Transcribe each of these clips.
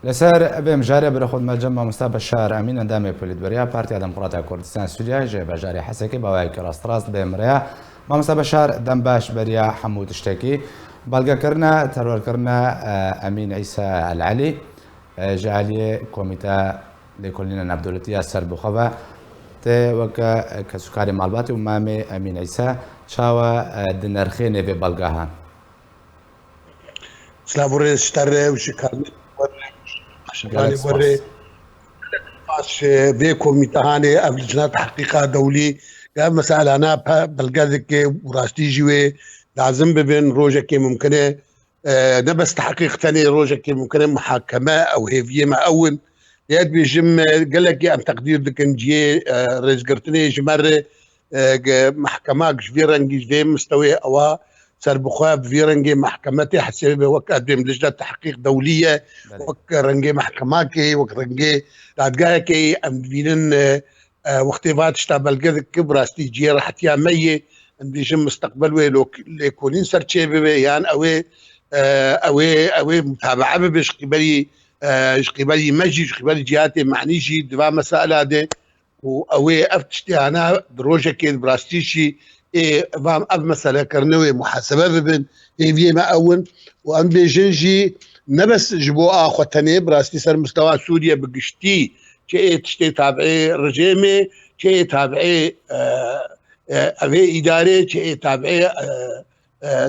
لسر بهم جاري برخود مجمع مصطفى الشهر امين اندامي بوليتبريا بارتي ديمقراطيا كردستان سوريا جي بجاري حسكي بواي كراستراس بمريا ما مصطفى الشهر دم باش بريا حمود اشتكي بلغا كرنا ترور كرنا امين عيسى العلي جعلي كوميتا لكلنا نبدولتيا سر بخبا تي وكا كسكاري مالباتي ومامي امين عيسى شاوا دنرخيني في بلغاها سلابوري اشتري وشكرني شغالي وري باش بيكم متهاني قبل جنات حقيقة دولي قبل مسألة أنا بلقادك وراستي جوي لازم بين روجك ممكنة نبس تحقيق تاني روجك ممكنة محاكمة أو هيفية ما أول ياد بيجم قال لك أم تقدير دك نجي رئيس قرتني جمرة محكمة جفيرنجي جفير مستوى أو سر بخواب في رنجي محكمتي حسب وقت قدم لجنة تحقيق دولية وقت رنجي محكماكي وقت رنجي لاتقاكي ام بينن وقتيبات اشتابل قد كبرى استيجي راح تيامية ام بيجم مستقبل ويلو ليكونين سر تشيبي يعني اوي متابعة بش قبلي قبلي مجي قبلي جهاتي معنيجي دفاع مسائل هذه واوي افتشتي انا دروجة كيد براستيشي فام اب مسألة كرنوي محاسبة ببن في ما اول وان بيجنجي نبس جبوء اخوتني براستي سر مستوى سوريا بقشتي شيء تشتي تابعي رجيمي شيء تابعي ابي اداري شيء تابعي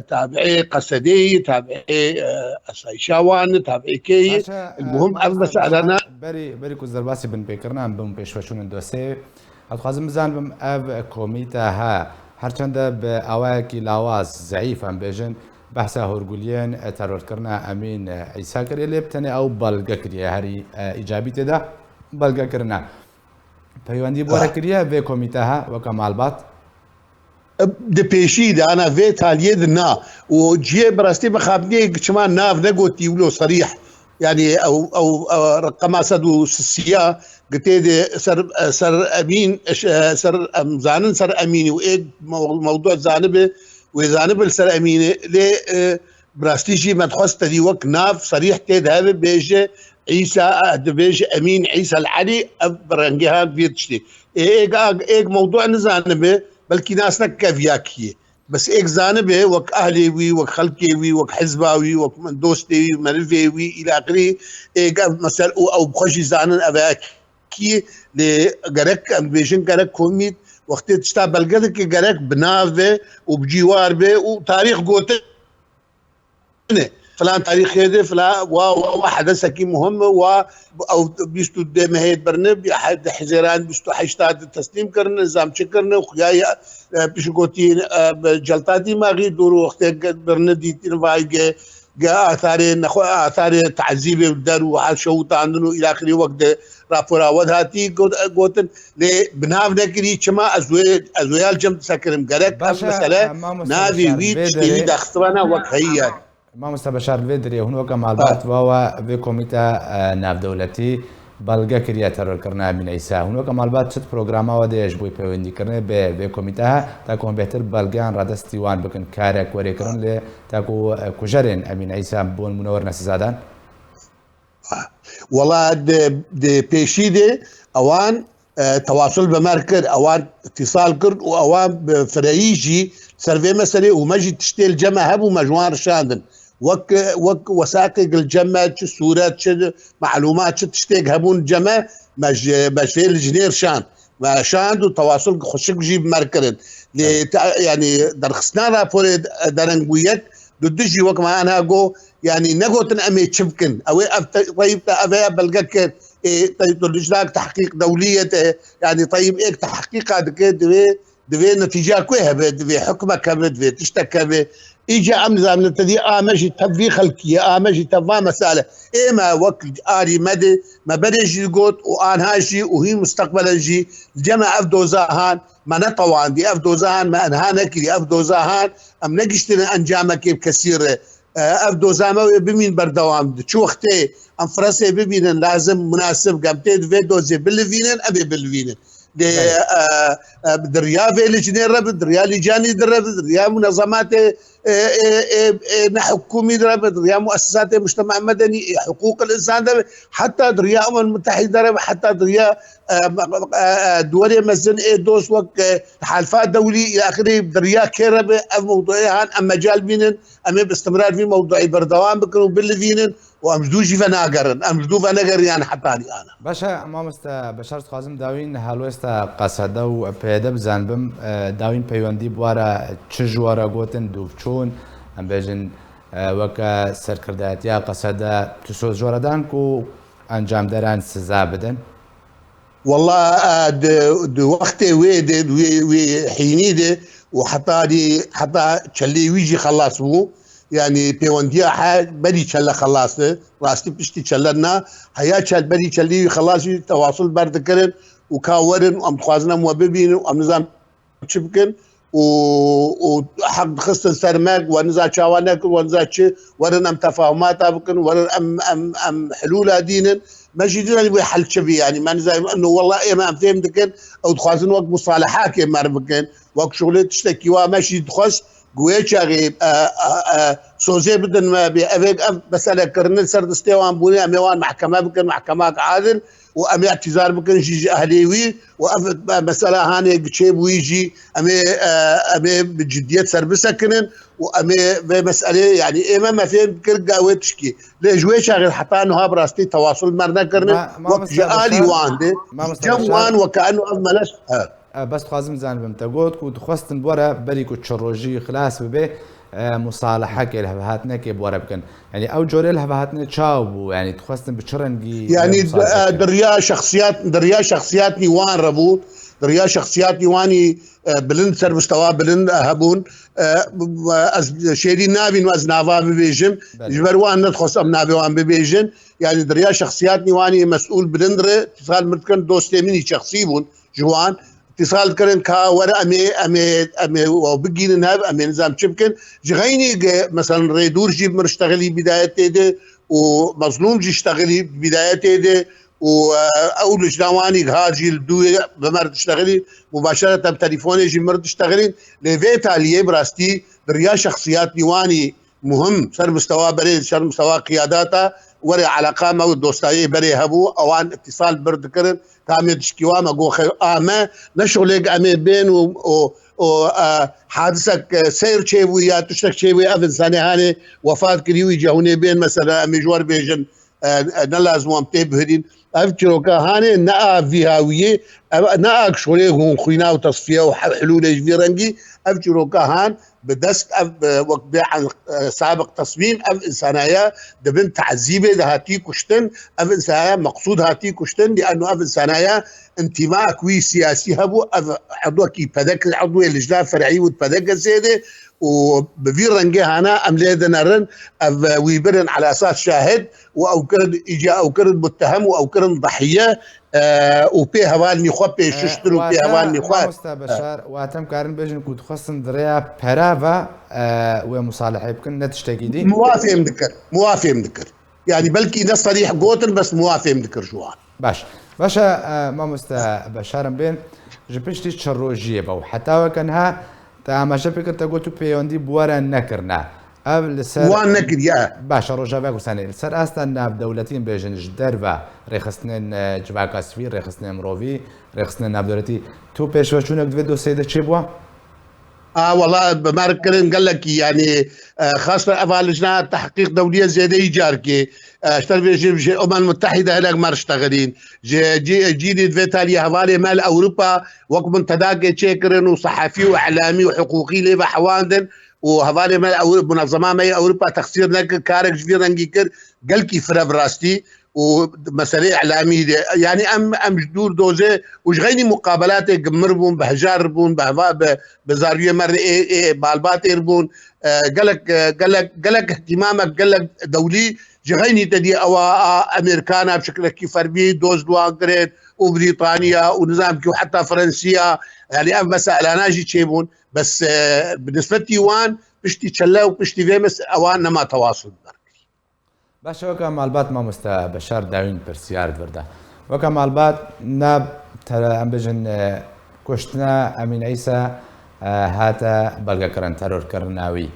تابعي قصدي تابعي اسايشاوان تابعي كي المهم اب مسألة بري كوزرباسي بن بكرنا بم بيشوشون الدوسي الخازم زان بم اب كوميتا ها هرچند به اواکی لاواز ضعیف هم بیشن بحث هرگولیان ترور کرنا امین عیسی کری لبتنه او بلگا کریه هری ایجابی تدا بلگا کرنا پیوندی بوره کریه به کمیته ها و کمالبات ده پیشی ده انا في تاليه دنا وجي براستي بخابني كمان ناف نقوتي ولو صريح يعني او رقم سدو السيا قلت سر امين سر زانن سر اميني وايه موضوع زانبه وزانب سر اميني لي براستيجي ما تخص تدي وك ناف صريح تيد هذا بيجي عيسى بيجي امين عيسى العلي برنجها بيتشتي ايه موضوع نزانبه بلكي ناس نكافياكيه بس ايك زانبه وك اهلي وك خلقي وك حزباوي وك من دوستي منفي الى اخره ايك مثلا او بخشي زانن اباكي لجرك ام بيجن جرك كوميت وقت تشتغل قدك جرك بنافه وبجوار به وتاريخ قوتنه فلان تاريخ هذا فلان وحدث كي مهم او بيستو مهيد برنب حد حزيران بيستو حشتات التسليم كرن نظام شكرنا وخياي بيشقوتين جلطاتي ما غير دورو وقت برندي تنفاي جاء اثار تعذيب الدار وشوط عندنا الى اخره وقت رافورا ودهاتي قوتن لبناف نكري كما ازويال جم سكرم قالك مساله نافي ويتش تي دخصنا وقهيا ما مستبشار الفيدري هناك معلومات وهو في كوميتا ناف دولتي بلغا كريا ترور کرنا من عيسى هناك معلومات شت برنامج وديش بوي بيوندي کرنا به كوميتا تاكون بهتر بلغان رادستيوان بكن كارك وري کرن ل تاكو كوجرين امين عيسى بون منور ناس زادان والله دي بيشيدي اوان تواصل بمركز اوان اتصال كرد واوان فريجي سيرفي مسألة ومجي تشتيل جمع هبو مجوار شاندن وك وثائق الجمع صورات معلومات تشتيق هبون جمع مش في الجنير شان ما شاند وتواصل خشك جيب مركز يعني درخصنا رابور درنجويك ددجي وك ما انا اقو يعني نقوتن امي تشفكن او طيب ابي بلقك طيب الاشتراك تحقيق دوليه يعني طيب ايه تحقيق هذا دوي نتيجه كويها دوي حكمك دوي تشتكى اجى امزام نتدي امجي تبي خلقيه امجي تبا مساله اما وقت اري مدي ما بدش يقول وان هاشي وهي مستقبلا جي الجمع افدوزاهان ما نطوان دي افدوزاهان ما انهانك دي افدوزاهان ام نقشتنا انجامك كثير افدوزامه بمين بردوام شو وقتي ام فرنسا ببينن لازم مناسب قامتي دوزي بالفينن ابي بالفينن دريا فيلج نرب دريا لجاني درب دريا منظمات حكومي درب دريا مؤسسات مجتمع مدني حقوق الانسان درب حتى دريا الامم المتحده درب حتى دريا دولي مزن دوس وك حلفاء دولي الى اخره دريا كرب موضوعها ام مجال بينن ام باستمرار في موضوع بردوام بكرو بالفينن وامجدوجي فناقرن امجدو فناقر يعني حتى انا باشا مامستا بشار خازم داوين هالوستا قصده و پیدا بزنبم داوین پیوندی بواره چجواره گوتن دوبچون ام بیجن وکا سرکرداتیا قصده تسوز جوردان کو انجام دران سزا بدن والله د وقت وي حيني ده حتى تشلي ويجي خلاص مو يعني بيونديا بدي تشلا خلاص راستي بشتي تشلنا هيا تشل بدي تشلي خلاص تواصل برد كرن وكاورن وام خوازنا مو ببين وام نظام تشبكن وحق خصن سرماك ونزا تشاوانك ونزا تشي ورن ام تفاهمات بكن ورن ام حلول دينن ماشي دينا اللي حل شبي يعني ما نزاي انه والله ما فهمت كن او تخازن وقت مصالحات كما بكن وقت شغله تشتكي ماشي تخش قويتش غيب سوزي بدن ما بيأفيك مسألة كرنل سرد استيوان بوني اميوان محكمة بكن محكمات عادل وامي اعتذار بكن يجي اهليوي وافت مسألة هاني بشيب ويجي امي بجدية سربسة كنن وامي بمسألة يعني اما ما فهم كرقا ويتشكي ليش ويش غير حتى انه ها براستي تواصل مرنا كرنل وقت جالي وان دي جوان وكأنه ملش بس خوازم زانبم تقول كنت خواستن بورا بريكو تشروجي خلاص ببي مصالحة كي الهبهاتنا كي بورا بكن يعني او جوري الهبهاتنا تشاوبو يعني تخواستن بتشرنجي يعني دريا شخصيات نيوان ربو دريا شخصيات نيواني بلند سر مستوى بلند هبون شيري نابين واز نافا ببيجن جبروان ندخص ام نافوان ببيجن يعني دريا شخصيات نيواني مسؤول بلندر اتصال مرتكن دوستي مني شخصي بون جوان اتصال كرن كا ورا امي وبقين نهاب امي نظام شبكن جغيني مثلا ريدور جيب مرشتغلي بدايته ده ومظلوم جي اشتغلي بدايته ده واول جنواني هاجي الدوي بمرد اشتغلي مباشره بتليفوني جي مرد اشتغلين لفيت عليه براستي دريا شخصيات نيواني مهم سر مستوى بري سر مستوى قياداتها وري علاقه مع دوستاي بري هبو اوان اتصال برد كرن تامي تشكيوا ما جو خير ما نشغلك امي بين و حادثك سير شيء يا تشتك شيء افن ثاني هاني وفاه كريو يجوني بين مثلا امي جوار بيجن نلازم ام تبهدين افتكروا هاني نا في هاويه نا شغله هون خوينا وتصفيه وحلول جفيرنجي افتكروا هان بدست وقت عن سابق تصميم اف انسانايا دبن تعذيبه دهاتي كشتن اف انسانايا مقصود هاتي كشتن لانه اف انسانايا انتماء كوي سياسي هبو اف عضو كي بدك العضو اللجنه الفرعيه وتبدك زياده وبفير رنجي هنا امليدنا رن ويبرن على اساس شاهد او كرد اجا او كرد متهم او كرد ضحيه وبي هوال نخوا بي ششتر وبي هوال نخوا بشار واتم كارن بيجن كنت خصن دريا بهرافا ومصالحه يمكن نتشتكي دي موافق مذكر يعني بلكي ده صريح قوتن بس موافق مذكر جوان باشا ما مستا بشار بين جبشتي تشروجيه بو حتى وكانها تمام شبكة تقول بيوندي بورا نكرنا قبل سر وان نكر يا باشا رجع سنة سر أصلا دولتين بيجن جدربا رخصنين جباك أسفير رخصنين مروفي رخصنين نابدورتي تو بيش وشونك فيديو سيدة تشيبوا والله بماركرين قال لك يعني خاصة أفعال تحقيق دولية زيادة إيجاركي اشتغل في الأمم المتحدة هلاك ما اشتغلين جيدي فيتالي هوالي مال أوروبا وقت من تداقي تشيكرن وصحفي وإعلامي وحقوقي ليبا حواندن وهوالي مال منظمة مال أوروبا تخسير نك كارك جفير نجيكر قال كي فراب راستي ومسألة إعلامية يعني أم جدور دوزة وجغيني مقابلات قمربون بهجار بون بزارية مرة بالبات يربون قالك اهتمامك قالك دولي جغيني تدي أو أمريكانا بشكل كيف فربي دوز دوان كريت وبريطانيا ونظام كيو حتى فرنسيا يعني أم مسألة ناجي تشيبون بس بالنسبة لي بشتي تشلا وبشتي فيمس أوان ما تواصل باشا وكا معلومات ما مستا بشار داوين برسيار وردا وكمال بات ناب ام بجن كشتنا امين عيسى هاتا بلغا كرن ترور كرناوي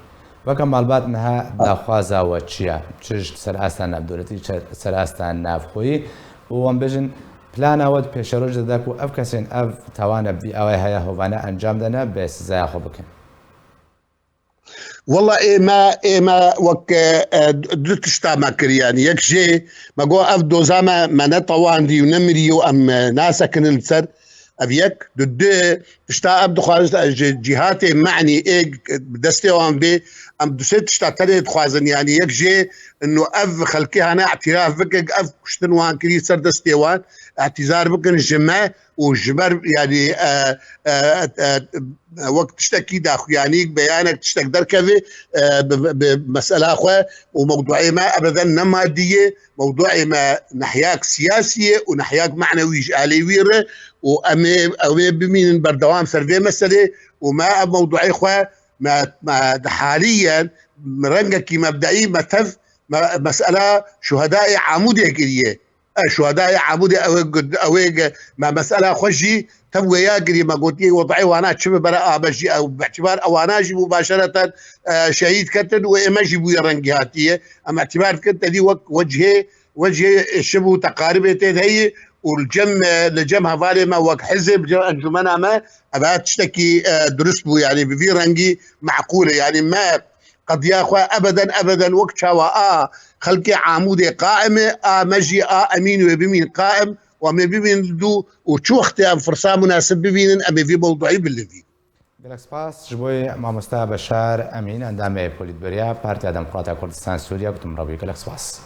وكمال بات نها داخوازا وتشيا تشج سراستان نبدولتي سراستان نافخوي وام بجن پلانا ود پیشروج داکو اف کسین اف توان بدی اوای هیا هوانا انجام دنا بس زای خو بکن والله ما وك دتشتا ما كريان يكشي ما جو اف دوزاما ما نطوان دي ونمريو ام ناسكن السر افيك دد تشتا اب دخواز جهاتي معني ايج دستي وان بي ام دوسيت تشتا تري دخوازن يعني يكشي انه اف خلكي انا اعتراف بك اف كشتنوان كري سر دستي وان اعتذار بكن الجماع وجبر يعني وقت تشتكي داخل يعني بيانك تشتك دركبه بمسألة أخوة وموضوعي ما أبدا نمادية موضوعي ما نحياك سياسية ونحياك معنوي عليويرة وأمي بمين بردوام سرفي مسألة وما موضوعي أخوة ما حاليا رنجك مبدئي ما تف مسألة شهداء عمودية كريه شهداء عمودي اويج ما مساله خشي تبوي ياقري ما قلت وضعي وانا شبه براء بجي او باعتبار او انا اجي مباشره شهيد كتن وامجي بو يرنجهاتيه اما اعتبار كنت دي وجهي شبه تقاربه هي والجم لجمها ظالمه وك حزب انجمنا ما ابى تشتكي درست بو يعني بفي رنجي معقوله يعني ما قد يا اخوة ابدا وقت شوا خلقي عمودي قائمه مجي امين وبمين قائم وما بمين دو وشو اختي فرصه مناسب بمين امي في موضوعي باللي فيه گلک سپاس جبوی مامۆستا بەشار ئەمین ئەندامەیە پۆلیتبەریا پارتیا دەموکراتیای کوردستان سووریا گوتم ڕەوی گلک سپاس